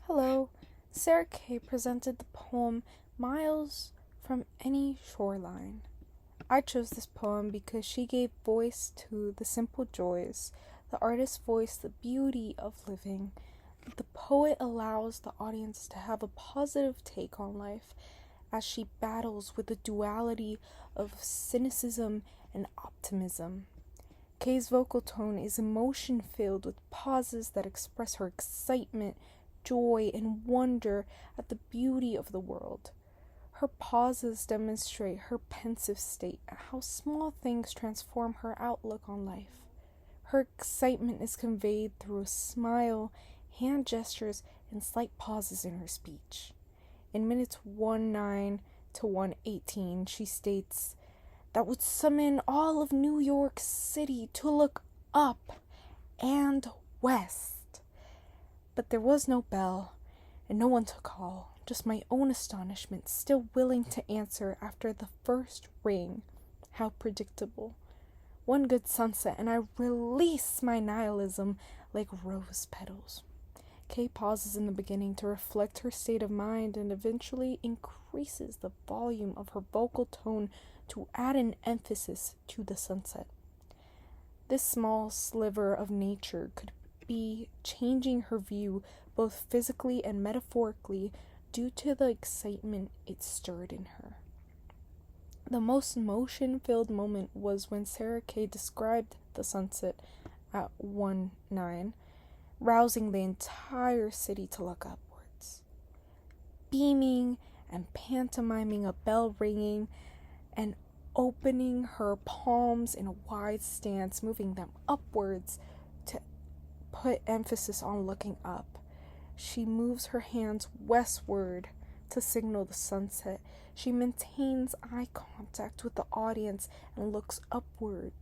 Hello, Sarah Kay presented the poem Miles from Any Shoreline. I chose this poem because she gave voice to the simple joys, the artist voiced the beauty of living. The poet allows the audience to have a positive take on life as she battles with the duality of cynicism and optimism. Kay's vocal tone is emotion filled with pauses that express her excitement, joy, and wonder at the beauty of the world. Her pauses demonstrate her pensive state, how small things transform her outlook on life. Her excitement is conveyed through a smile, hand gestures, and slight pauses in her speech. In minutes 19 to 118, she states, "That would summon all of New York City to look up and west." But there was no bell, and no one to call, just my own astonishment, still willing to answer after the first ring. How predictable. One good sunset, and I release my nihilism like rose petals. Kay pauses in the beginning to reflect her state of mind and eventually increases the volume of her vocal tone to add an emphasis to the sunset. This small sliver of nature could be changing her view both physically and metaphorically due to the excitement it stirred in her. The most emotion-filled moment was when Sarah Kay described the sunset at 1:09, rousing the entire city to look upwards. Beaming and pantomiming a bell ringing and opening her palms in a wide stance, moving them upwards to put emphasis on looking up. She moves her hands westward to signal the sunset. She maintains eye contact with the audience and looks upward,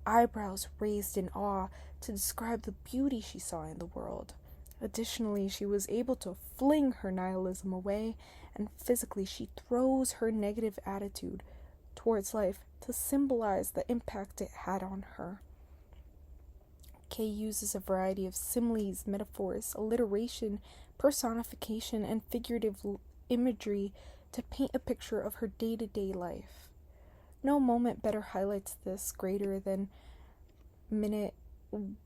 eyebrows raised in awe to describe the beauty she saw in the world. Additionally, she was able to fling her nihilism away, and physically she throws her negative attitude towards life to symbolize the impact it had on her. Kay uses a variety of similes, metaphors, alliteration, personification, and figurative imagery to paint a picture of her day-to-day life. No moment better highlights this greater than minute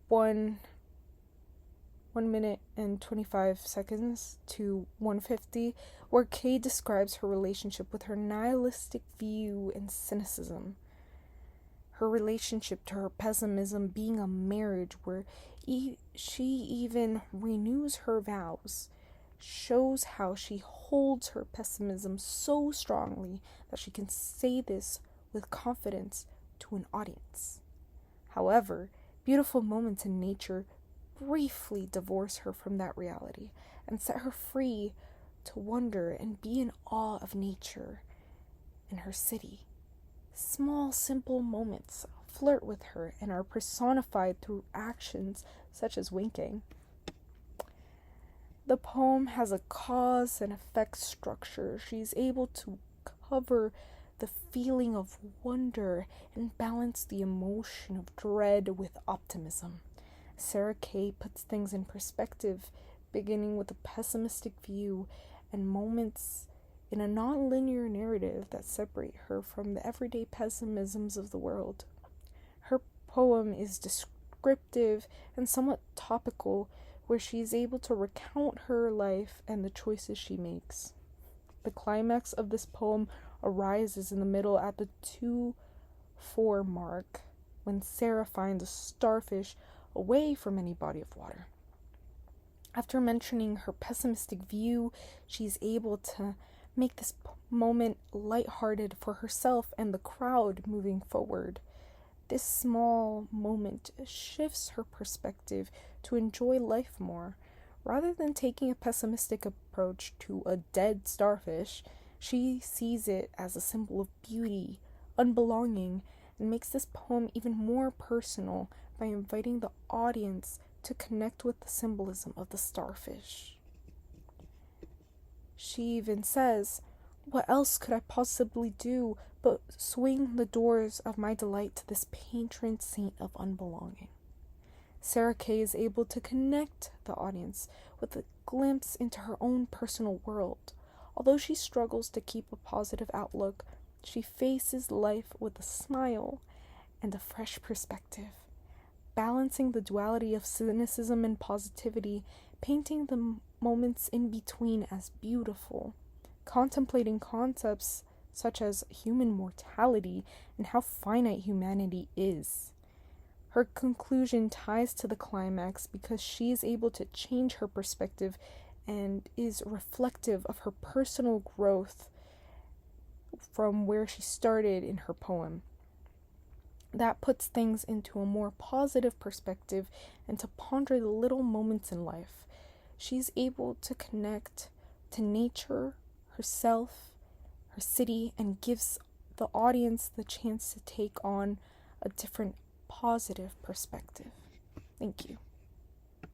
1 minute and 25 seconds to 150, where Kay describes her relationship with her nihilistic view and cynicism. Her relationship to her pessimism being a marriage where she even renews her vows, shows how she holds her pessimism so strongly that she can say this with confidence to an audience. However, beautiful moments in nature briefly divorce her from that reality and set her free to wonder and be in awe of nature and her city. Small, simple moments flirt with her and are personified through actions such as winking. The poem has a cause and effect structure. She's able to cover the feeling of wonder and balance the emotion of dread with optimism. Sarah Kay puts things in perspective, beginning with a pessimistic view and moments in a non-linear narrative that separate her from the everyday pessimisms of the world. Her poem is descriptive and somewhat topical, where she is able to recount her life and the choices she makes. The climax of this poem arises in the middle at the 2:04 mark, when Sarah finds a starfish away from any body of water. After mentioning her pessimistic view, she's able to make this moment lighthearted for herself and the crowd moving forward. This small moment shifts her perspective to enjoy life more. Rather than taking a pessimistic approach to a dead starfish, she sees it as a symbol of beauty, unbelonging, and makes this poem even more personal by inviting the audience to connect with the symbolism of the starfish. She even says, "What else could I possibly do but swing the doors of my delight to this patron saint of unbelonging?" Sarah Kay is able to connect the audience with a glimpse into her own personal world. Although she struggles to keep a positive outlook, she faces life with a smile and a fresh perspective, balancing the duality of cynicism and positivity, painting the moments in between as beautiful, contemplating concepts such as human mortality and how finite humanity is. Her conclusion ties to the climax because she is able to change her perspective and is reflective of her personal growth from where she started in her poem. That puts things into a more positive perspective and to ponder the little moments in life. She's able to connect to nature, herself, her city, and gives the audience the chance to take on a different positive perspective. Thank you.